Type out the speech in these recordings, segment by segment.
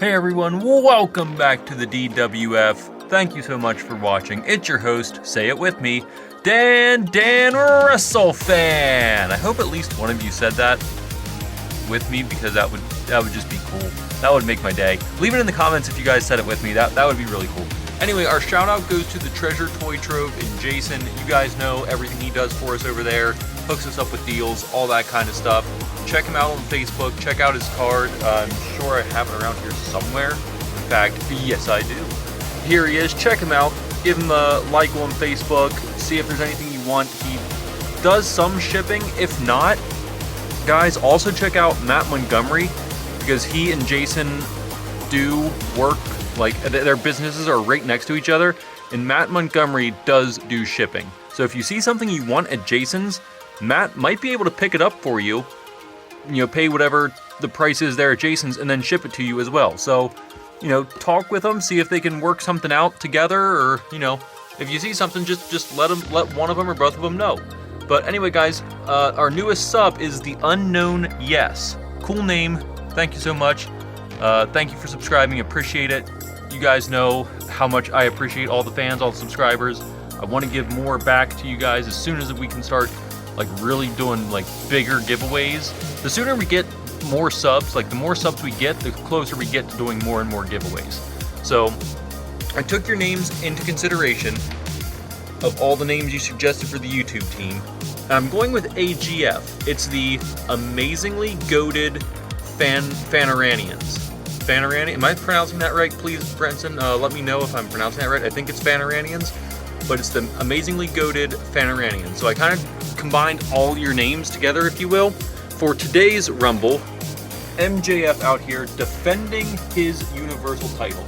Hey everyone, welcome back to the DWF. Thank you so much for watching. It's your host, say it with me, Dan WrestleFan. I hope at least one of you said that with me because that would just be cool. That would make my day. Leave it in the comments if you guys said it with me. That would be really cool. Anyway, our shout out goes to the Treasure Toy Trove and Jason. You guys know everything he does for us over there. Hooks us up with deals, all that kind of stuff. Check him out on Facebook. Check out his card. I'm sure I have it around here somewhere. In fact, yes, I do. Here he is. Check him out. Give him a like on Facebook. See if there's anything you want. He does some shipping. If not, guys, also check out Matt Montgomery because he and Jason do work. Like, their businesses are right next to each other, and Matt Montgomery does do shipping. So if you see something you want at Jason's, Matt might be able to pick it up for you, pay whatever the price is there at Jason's, and then ship it to you as well. So, talk with them, see if they can work something out together, or, if you see something, just let one of them or both of them know. But anyway, guys, our newest sub is the Unknown Yes. Cool name. Thank you so much. Thank you for subscribing. Appreciate it. You guys know how much I appreciate all the fans, all the subscribers. I want to give more back to you guys as soon as we can start really doing bigger giveaways. The sooner we get more subs, the more subs we get, the closer we get to doing more and more giveaways. So I took your names into consideration of all the names you suggested for the YouTube team. I'm going with AGF. It's the Amazingly Goated Fanaranians. Fanaranians? Am I pronouncing that right? Please, Brenton, let me know if I'm pronouncing that right. I think it's Fanaranians, but it's the Amazingly Goated Fanaranians. So I kind of combined all your names together, if you will. For today's Rumble, MJF out here defending his Universal title.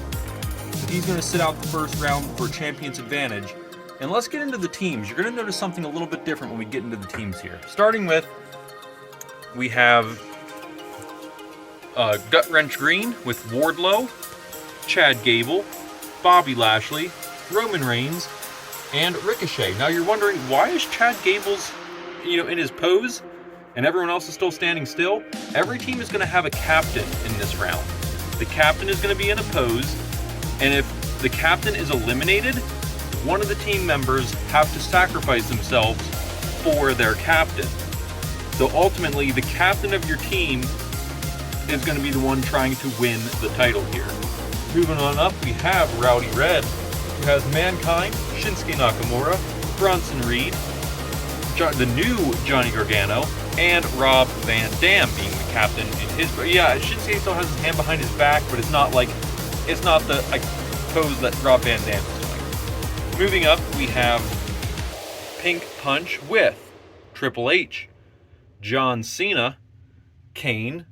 So he's going to sit out the first round for Champion's Advantage. And let's get into the teams. You're going to notice something a little bit different when we get into the teams here. Starting with, we have Gut Wrench Green with Wardlow, Chad Gable, Bobby Lashley, Roman Reigns, and Ricochet. Now you're wondering, why is Chad Gable's, in his pose, and everyone else is still standing still? Every team is going to have a captain in this round. The captain is going to be in a pose, and if the captain is eliminated, one of the team members have to sacrifice themselves for their captain. So ultimately, the captain of your team is going to be the one trying to win the title here. Moving on up, we have Rowdy Red, who has Mankind, Shinsuke Nakamura, Bronson Reed, the new Johnny Gargano, and Rob Van Dam being the captain in his. Yeah, Shinsuke still has his hand behind his back, but it's not the pose that Rob Van Dam is doing. Moving up, we have Pink Punch with Triple H, John Cena, Kane,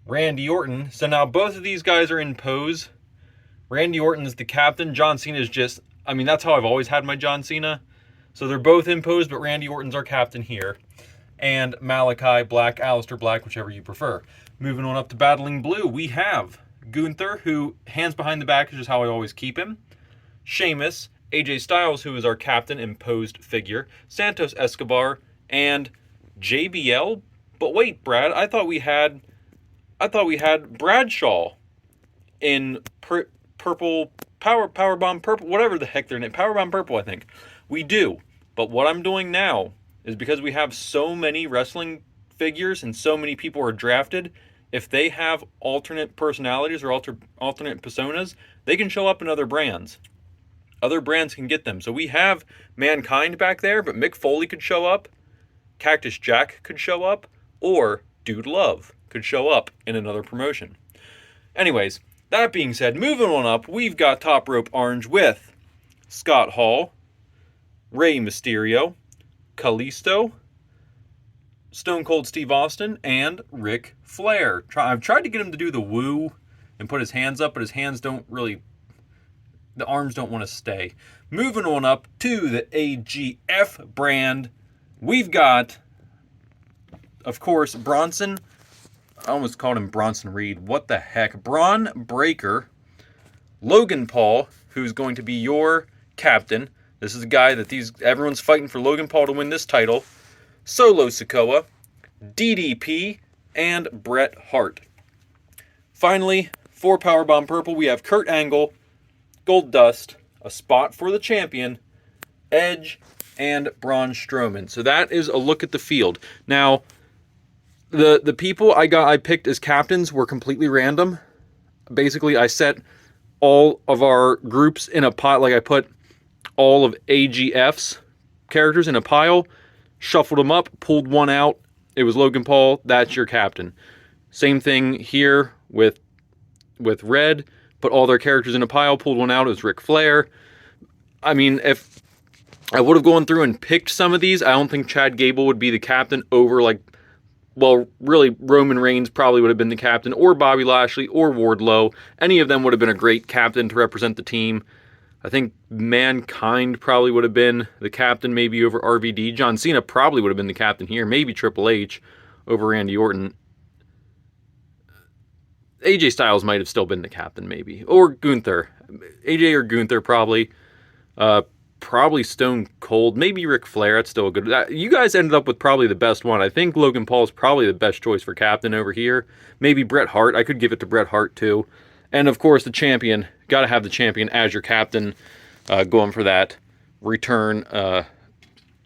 Randy Orton. So now both of these guys are in pose. Randy Orton is the captain. John Cena is just, that's how I've always had my John Cena. So they're both in pose, but Randy Orton's our captain here. And Malachi Black, Aleister Black, whichever you prefer. Moving on up to Battling Blue, we have Gunther, who hands behind the back is just how I always keep him. Sheamus, AJ Styles, who is our captain in posed figure. Santos Escobar, and JBL. But wait, Brad, I thought we had Bradshaw in purple, Powerbomb Purple, whatever the heck they're named, Powerbomb Purple, I think. We do, but what I'm doing now is because we have so many wrestling figures and so many people are drafted, if they have alternate personalities or alternate personas, they can show up in other brands. Other brands can get them. So we have Mankind back there, but Mick Foley could show up, Cactus Jack could show up, or Dude Love could show up in another promotion. Anyways, that being said, moving on up, we've got Top Rope Orange with Scott Hall, Rey Mysterio, Kalisto, Stone Cold Steve Austin, and Ric Flair. I've tried to get him to do the woo and put his hands up, but his hands don't really, the arms don't want to stay. Moving on up to the AGF brand, we've got, of course, Bronson. I almost called him Bronson Reed. What the heck? Braun Breaker, Logan Paul, who's going to be your captain. This is a guy that everyone's fighting for Logan Paul to win this title. Solo Sikoa, DDP, and Bret Hart. Finally, For Powerbomb Purple, we have Kurt Angle, Gold Dust, a spot for the champion, Edge, and Braun Strowman. So that is a look at the field. Now, the people I picked as captains were completely random. Basically, I set all of our groups in a pot. Like I put all of AGF's characters in a pile, shuffled them up, pulled one out. It was Logan Paul. That's your captain. Same thing here with Red. Put all their characters in a pile, pulled one out. It was Ric Flair. I mean, if I would have gone through and picked some of these, I don't think Chad Gable would be the captain over, like, well, really, Roman Reigns probably would have been the captain, or Bobby Lashley, or Wardlow. Any of them would have been a great captain to represent the team. I think Mankind probably would have been the captain, maybe over RVD. John Cena probably would have been the captain here. Maybe Triple H over Randy Orton. AJ Styles might have still been the captain, maybe. Or Gunther. AJ or Gunther, probably. Probably Stone Cold. Maybe Ric Flair. That's still a good... You guys ended up with probably the best one. I think Logan Paul is probably the best choice for captain over here. Maybe Bret Hart. I could give it to Bret Hart, too. And, of course, the champion. Got to have the champion as your captain. Going for that return.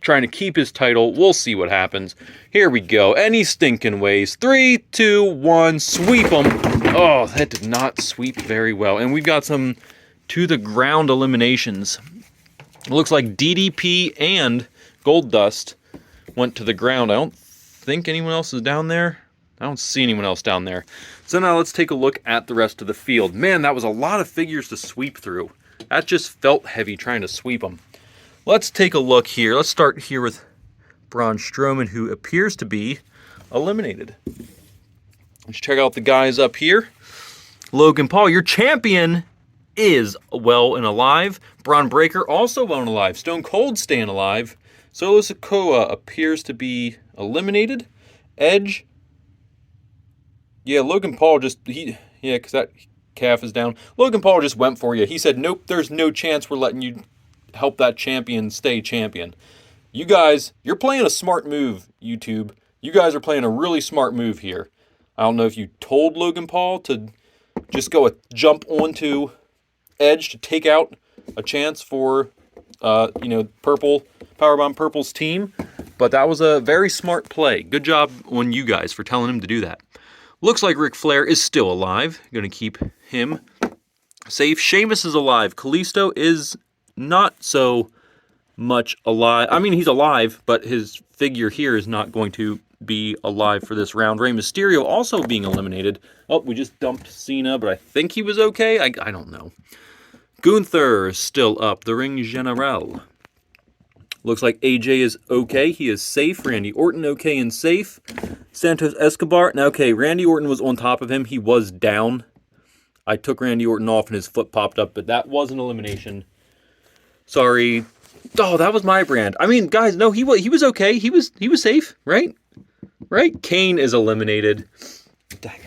Trying to keep his title. We'll see what happens. Here we go. Any stinking ways. 3, 2, 1. Sweep them. Oh, that did not sweep very well. And we've got some to the ground eliminations. It looks like DDP and Gold Dust went to the ground. I don't think anyone else is down there. I don't see anyone else down there. So now let's take a look at the rest of the field. Man, that was a lot of figures to sweep through. That just felt heavy trying to sweep them. Let's take a look here. Let's start here with Braun Strowman, who appears to be eliminated. Let's check out the guys up here. Logan Paul, your champion, is well and alive. Braun Breaker, also well and alive. Stone Cold staying alive. Solo Sikoa appears to be eliminated. Edge. Yeah, Logan Paul just... because that calf is down. Logan Paul just went for you. He said, nope, there's no chance we're letting you help that champion stay champion. You guys, you're playing a smart move, YouTube. You guys are playing a really smart move here. I don't know if you told Logan Paul to just jump onto Edge to take out a chance for, Purple, Powerbomb Purple's team. But that was a very smart play. Good job on you guys for telling him to do that. Looks like Ric Flair is still alive. Going to keep him safe. Sheamus is alive. Kalisto is not so much alive. I mean, he's alive, but his figure here is not going to be alive for this round. Rey Mysterio also being eliminated. Oh, we just dumped Cena, but I think he was okay. I don't know. Gunther is still up. The Ring General. Looks like AJ is okay. He is safe. Randy Orton okay and safe. Santos Escobar. Now, okay, Randy Orton was on top of him. He was down. I took Randy Orton off and his foot popped up, but that was an elimination. Sorry. Oh, that was my brand. I mean, guys, no, he was okay. He was safe, right? Right? Kane is eliminated. Dang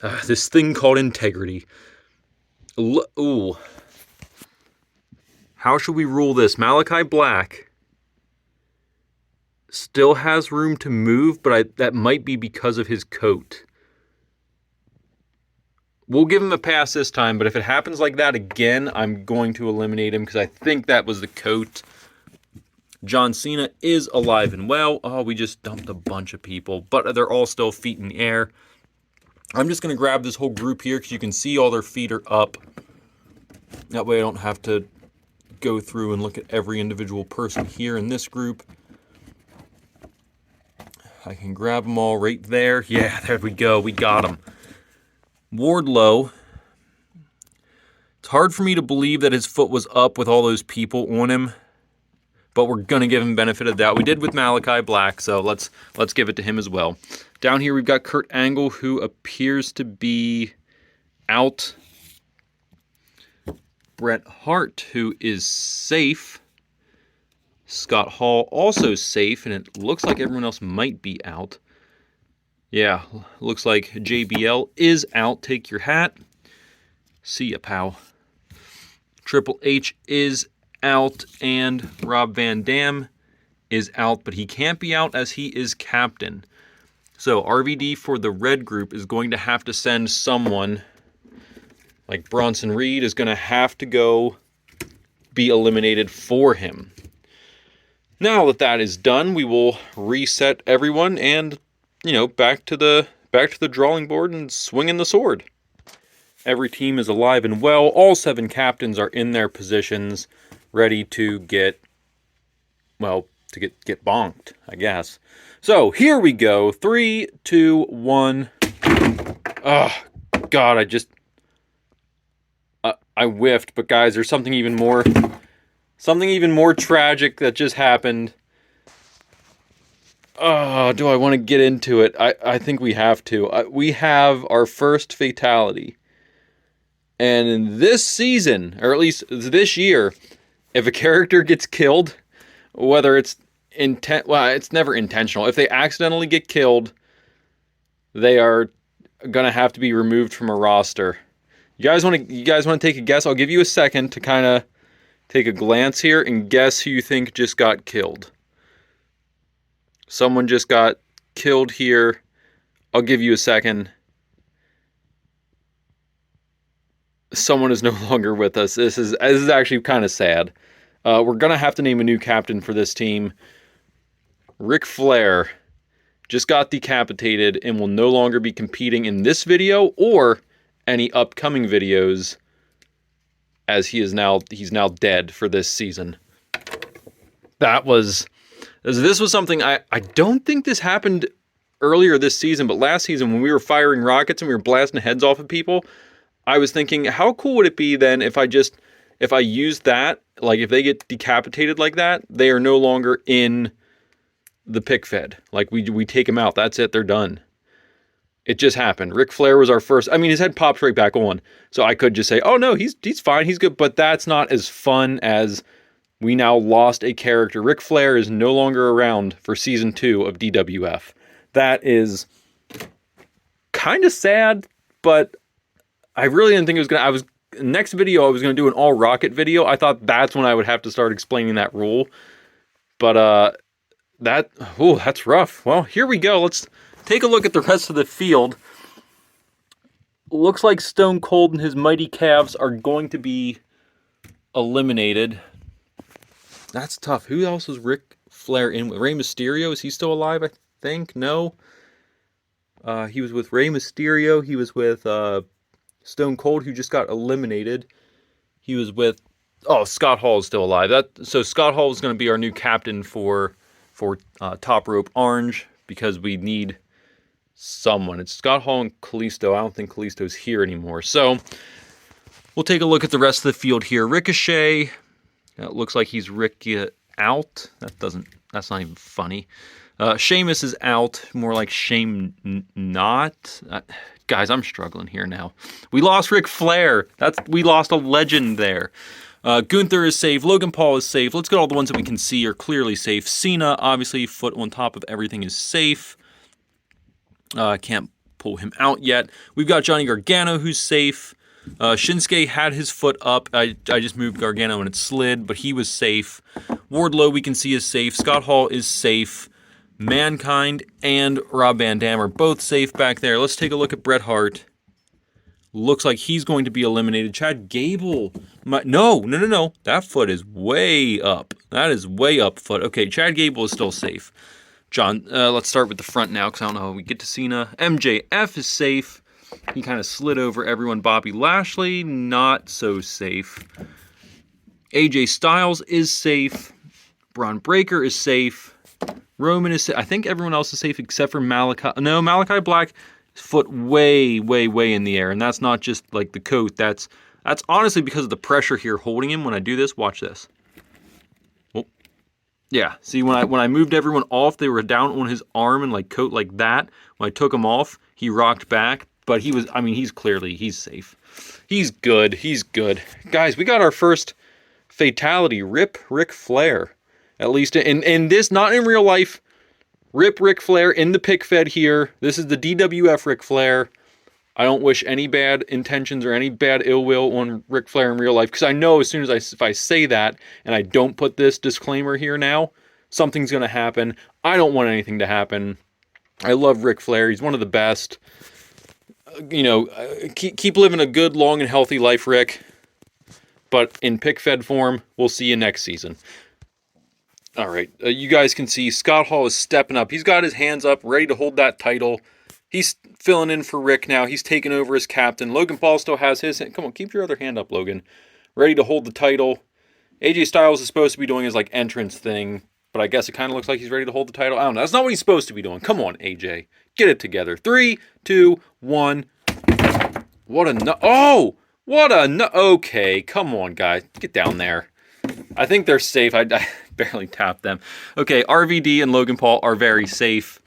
it. This thing called integrity. Ooh. How should we rule this? Malachi Black still has room to move, but that might be because of his coat. We'll give him a pass this time, but if it happens like that again, I'm going to eliminate him because I think that was the coat. John Cena is alive and well. Oh, we just dumped a bunch of people, but they're all still feet in the air. I'm just going to grab this whole group here because you can see all their feet are up. That way I don't have to go through and look at every individual person here in this group. I can grab them all right there. Yeah, there we go. We got them. Wardlow. It's hard for me to believe that his foot was up with all those people on him, but we're going to give him benefit of the doubt. We did with Malachi Black, so let's give it to him as well. Down here we've got Kurt Angle, who appears to be out. Bret Hart, who is safe. Scott Hall also safe, and it looks like everyone else might be out. Yeah, looks like JBL is out. Take your hat. See ya, pal. Triple H is out, and Rob Van Dam is out, but he can't be out as he is captain. So RVD for the red group is going to have to send someone, like Bronson Reed is going to have to go be eliminated for him. Now that that is done, we will reset everyone and, you know, back to the drawing board and swinging the sword. Every team is alive and well. All 7 captains are in their positions, ready to get, well, to get bonked, I guess. So here we go. 3, 2, 1. Oh God, I whiffed. But guys, there's something even more tragic that just happened. Oh, do I want to get into it? I think we have to. We have our first fatality. And in this season, or at least this year, if a character gets killed, whether it's it's never intentional. If they accidentally get killed, they are gonna have to be removed from a roster. You guys want to take a guess? I'll give you a second to kind of take a glance here and guess who you think just got killed. Someone just got killed here. I'll give you a second. Someone is no longer with us. This is actually kind of sad. We're going to have to name a new captain for this team. Ric Flair just got decapitated and will no longer be competing in this video or any upcoming videos, as he's now dead for this season. This was something I don't think this happened earlier this season, but last season when we were firing rockets and we were blasting heads off of people, I was thinking, how cool would it be then if I used that, like if they get decapitated like that, they are no longer in the pick fed. Like we take them out. That's it. They're done. It just happened. Ric Flair was our first. I mean, his head popped right back on. So I could just say, oh no, he's fine. He's good. But that's not as fun as we now lost a character. Ric Flair is no longer around for season 2 of DWF. That is kind of sad, but I really didn't think it was going to, next video I was going to do an all rocket video. I thought that's when I would have to start explaining that rule. But, that's rough. Well, here we go. Let's take a look at the rest of the field. Looks like Stone Cold and his mighty calves are going to be eliminated. That's tough. Who else was Ric Flair in with? Rey Mysterio? Is he still alive, I think? No. He was with Rey Mysterio. He was with Stone Cold, who just got eliminated. He was with... Oh, Scott Hall is still alive. So Scott Hall is going to be our new captain for Top Rope Orange, because we need someone. It's Scott Hall and Kalisto. I don't think Kalisto's here anymore. So we'll take a look at the rest of the field here. Ricochet... It looks like he's out. That's not even funny. Sheamus is out. More like Shame not. Guys, I'm struggling here now. We lost Ric Flair. We lost a legend there. Gunther is safe. Logan Paul is safe. Let's get all the ones that we can see are clearly safe. Cena, obviously, foot on top of everything, is safe. Can't pull him out yet. We've got Johnny Gargano, who's safe. Shinsuke had his foot up. I just moved Gargano and it slid, but he was safe. Wardlow, we can see, is safe. Scott Hall is safe. Mankind and Rob Van Dam are both safe back there. Let's take a look at Bret Hart. Looks like he's going to be eliminated. Chad Gable. No. That foot is way up. That is way up foot. Okay, Chad Gable is still safe. John, let's start with the front now, because I don't know how we get to Cena. MJF is safe. He kind of slid over everyone. Bobby Lashley, not so safe. AJ Styles is safe. Braun Breaker is safe. Roman is safe. I think everyone else is safe except for Malachi. No, Malachi Black, foot way in the air. And that's not just like the coat. That's honestly because of the pressure here holding him. When I do this, watch this. Oh, yeah. See, when I moved everyone off, they were down on his arm and like coat like that. When I took him off, he rocked back. But he's safe. He's good. Guys, we got our first fatality. Rip Ric Flair. At least in this, not in real life. Rip Ric Flair in the pick fed here. This is the DWF Ric Flair. I don't wish any bad intentions or any bad ill will on Ric Flair in real life. Because I know as soon as if I say that and I don't put this disclaimer here now, something's going to happen. I don't want anything to happen. I love Ric Flair. He's one of the best. You know, keep living a good, long, and healthy life, Rick. But in pick-fed form, we'll see you next season. All right, you guys can see Scott Hall is stepping up. He's got his hands up, ready to hold that title. He's filling in for Rick now. He's taking over as captain. Logan Paul still has his hand. Come on, keep your other hand up, Logan. Ready to hold the title. AJ Styles is supposed to be doing his like entrance thing, but I guess it kind of looks like he's ready to hold the title. I don't know. That's not what he's supposed to be doing. Come on, AJ. Get it together. 3, 2, 1. What a oh! What a okay, come on, guys. Get down there. I think they're safe. I barely tapped them. Okay, RVD and Logan Paul are very safe.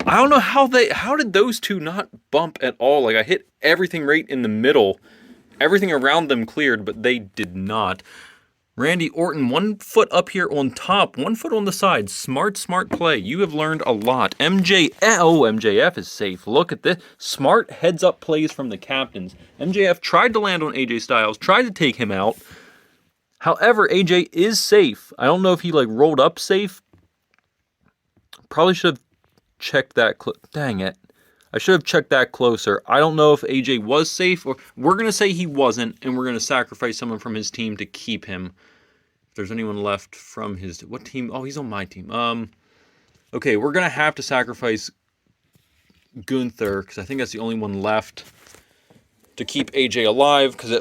I don't know how did those two not bump at all? Like, I hit everything right in the middle. Everything around them cleared, but they did not. Randy Orton, 1 foot up here on top, 1 foot on the side. Smart play. You have learned a lot. MJF is safe. Look at this. Smart heads-up plays from the captains. MJF tried to land on AJ Styles, tried to take him out. However, AJ is safe. I don't know if he, like, rolled up safe. Probably should have checked that. Dang it. I should have checked that closer. I don't know if AJ was safe, or we're going to say he wasn't, and we're going to sacrifice someone from his team to keep him. If there's anyone left from his... What team? Oh, he's on my team. Okay, we're going to have to sacrifice Gunther, because I think that's the only one left to keep AJ alive, because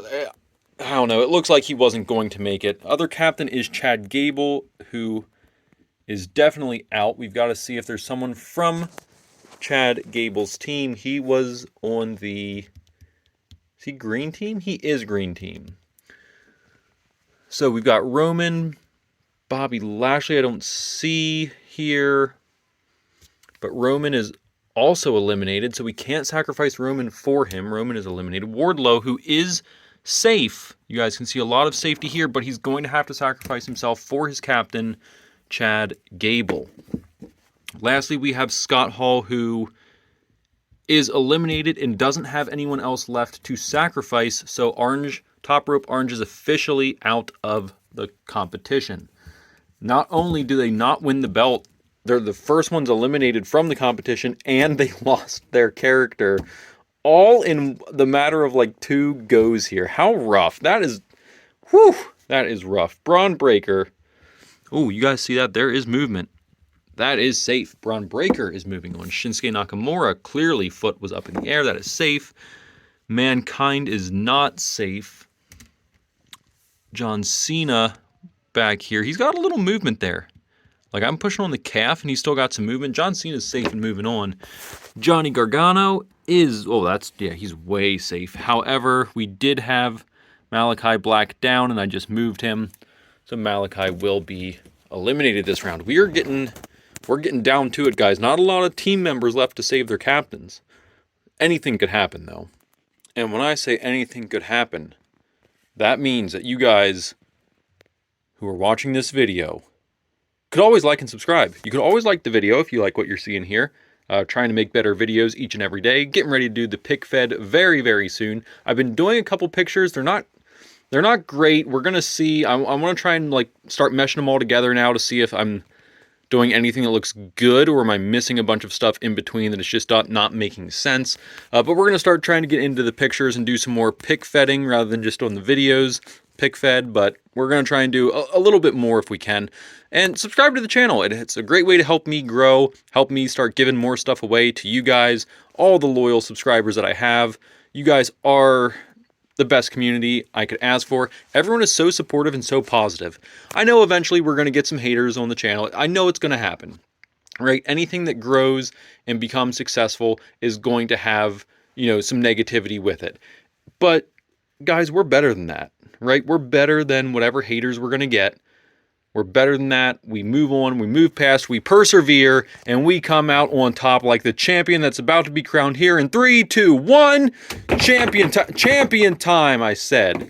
I don't know. It looks like he wasn't going to make it. Other captain is Chad Gable, who is definitely out. We've got to see if there's someone from Chad Gable's team. He was on the... Is he green team? He is green team. So we've got Roman, Bobby Lashley I don't see here. But Roman is also eliminated, so we can't sacrifice Roman for him. Roman is eliminated. Wardlow, who is safe. You guys can see a lot of safety here, but he's going to have to sacrifice himself for his captain, Chad Gable. Lastly, we have Scott Hall, who is eliminated and doesn't have anyone else left to sacrifice. So Top Rope Orange is officially out of the competition. Not only do they not win the belt, they're the first ones eliminated from the competition, and they lost their character. All in the matter of like 2 goes here. How rough. That is, whew, that is rough. Braun Breaker. Oh, you guys see that? There is movement. That is safe. Braun Breaker is moving on. Shinsuke Nakamura, clearly foot was up in the air. That is safe. Mankind is not safe. John Cena back here. He's got a little movement there. Like, I'm pushing on the calf, and he's still got some movement. John Cena's safe and moving on. Johnny Gargano is... Oh, that's... Yeah, he's way safe. However, we did have Malachi Black down, and I just moved him. So Malachi will be eliminated this round. We're getting down to it, guys. Not a lot of team members left to save their captains. Anything could happen, though. And when I say anything could happen, that means that you guys who are watching this video could always like and subscribe. You could always like the video if you like what you're seeing here. Trying to make better videos each and every day. Getting ready to do the pick fed very, very soon. I've been doing a couple pictures. They're not great. We're going to see. I want to try and like start meshing them all together now to see if I'm doing anything that looks good, or am I missing a bunch of stuff in between that is just not making sense. But we're going to start trying to get into the pictures and do some more pick fedding rather than just on the videos, pick fed. But we're going to try and do a little bit more if we can. And subscribe to the channel. It's a great way to help me grow, help me start giving more stuff away to you guys, all the loyal subscribers that I have. You guys are the best community I could ask for. Everyone is so supportive and so positive. I know eventually we're going to get some haters on the channel. I know it's going to happen, right? Anything that grows and becomes successful is going to have, some negativity with it. But guys, we're better than that, right? We're better than whatever haters we're going to get. We're better than that. We move on, we move past, we persevere, and we come out on top like the champion that's about to be crowned here in 3, 2, 1. Champion time, I said.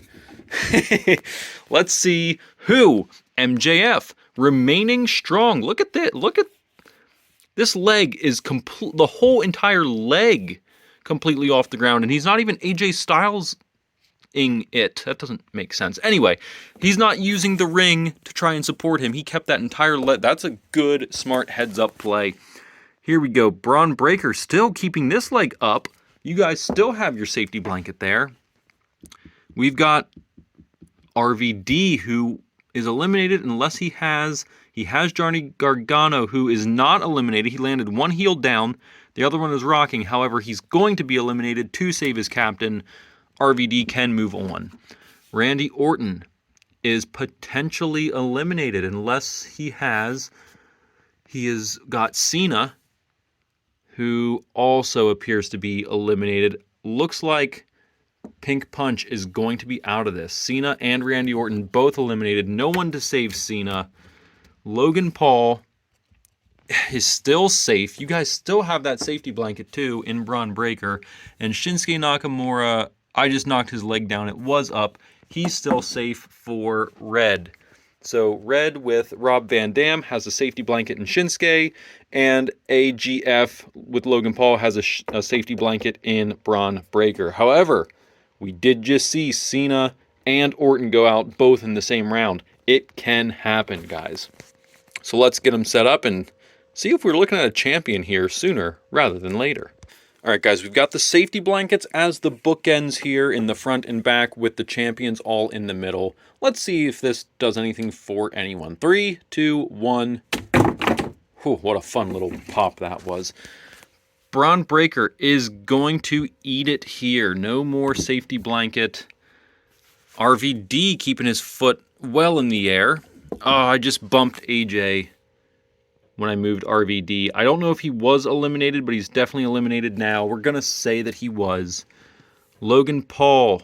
Let's see who. MJF remaining strong. Look at that. Look at this leg is complete. The whole entire leg completely off the ground, and he's not even AJ Styles it. That doesn't make sense. Anyway, he's not using the ring to try and support him. He kept that entire leg. That's a good, smart heads-up play. Here we go. Braun Breaker still keeping this leg up. You guys still have your safety blanket there. We've got RVD, who is eliminated unless he has Johnny Gargano, who is not eliminated. He landed one heel down. The other one is rocking. However, he's going to be eliminated to save his captain. RVD can move on. Randy Orton is potentially eliminated unless he has got Cena, who also appears to be eliminated. Looks like Pink Punch is going to be out of this. Cena and Randy Orton both eliminated. No one to save Cena. Logan Paul is still safe. You guys still have that safety blanket too in Braun Breaker. And Shinsuke Nakamura, I just knocked his leg down. It was up. He's still safe for Red. So Red with Rob Van Dam has a safety blanket in Shinsuke, and AGF with Logan Paul has a safety blanket in Braun Breaker. However, we did just see Cena and Orton go out both in the same round. It can happen, guys. So let's get them set up and see if we're looking at a champion here sooner rather than later. All right, guys, we've got the safety blankets as the bookends here in the front and back with the champions all in the middle. Let's see if this does anything for anyone. 3, 2, 1. Whew, what a fun little pop that was. Braun Breaker is going to eat it here. No more safety blanket. RVD keeping his foot well in the air. Oh, I just bumped AJ when I moved RVD. I don't know if he was eliminated, but he's definitely eliminated now. We're going to say that he was. Logan Paul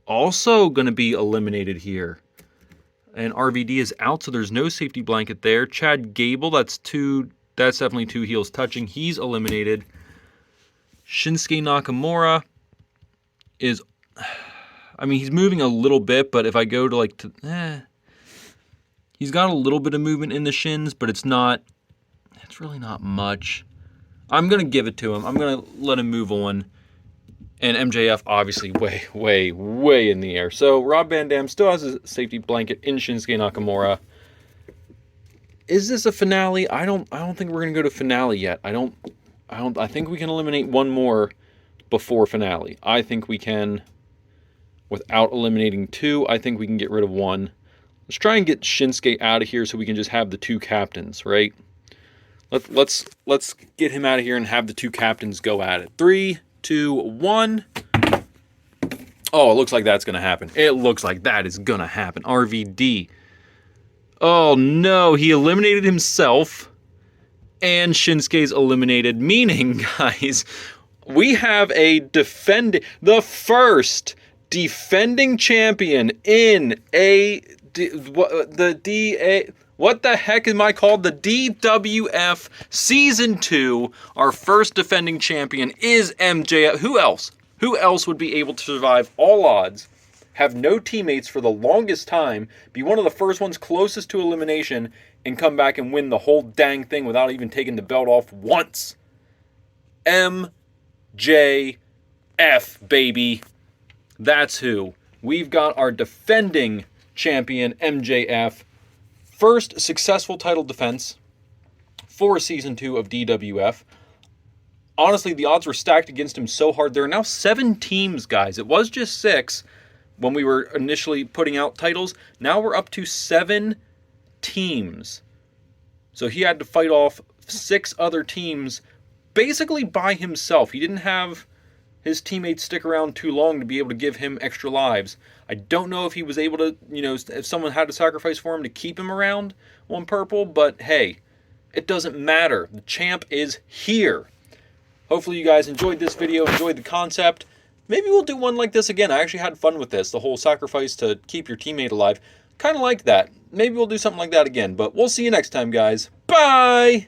also going to be eliminated here. And RVD is out, so there's no safety blanket there. Chad Gable, that's definitely two heels touching. He's eliminated. Shinsuke Nakamura is, I mean, he's moving a little bit, but if I go to he's got a little bit of movement in the shins, but it's really not much. I'm going to give it to him. I'm going to let him move on. And MJF obviously way in the air. So Rob Van Dam still has a safety blanket in Shinsuke Nakamura. Is this a finale? I don't think we're going to go to finale yet. I think we can eliminate one more before finale. I think we can, without eliminating two, I think we can get rid of one. Let's try and get Shinsuke out of here so we can just have the two captains, right? Let's get him out of here and have the two captains go at it. 3, 2, 1. Oh, it looks like that's going to happen. It looks like that is going to happen. RVD. Oh, no. He eliminated himself. And Shinsuke's eliminated. Meaning, guys, we have the first defending champion in what the heck am I called? The DWF Season 2. Our first defending champion is MJF. Who else? Who else would be able to survive all odds, have no teammates for the longest time, be one of the first ones closest to elimination, and come back and win the whole dang thing without even taking the belt off once? MJF, baby. That's who. We've got our defending champion, MJF. First successful title defense for Season 2 of DWF. Honestly, the odds were stacked against him so hard. There are now 7 teams, guys. It was just 6 when we were initially putting out titles. Now we're up to 7 teams. So he had to fight off 6 other teams basically by himself. He didn't have his teammates stick around too long to be able to give him extra lives. I don't know if he was able to, if someone had to sacrifice for him to keep him around on purple, but hey, it doesn't matter. The champ is here. Hopefully you guys enjoyed this video, enjoyed the concept. Maybe we'll do one like this again. I actually had fun with this, the whole sacrifice to keep your teammate alive. Kind of like that. Maybe we'll do something like that again, but we'll see you next time, guys. Bye!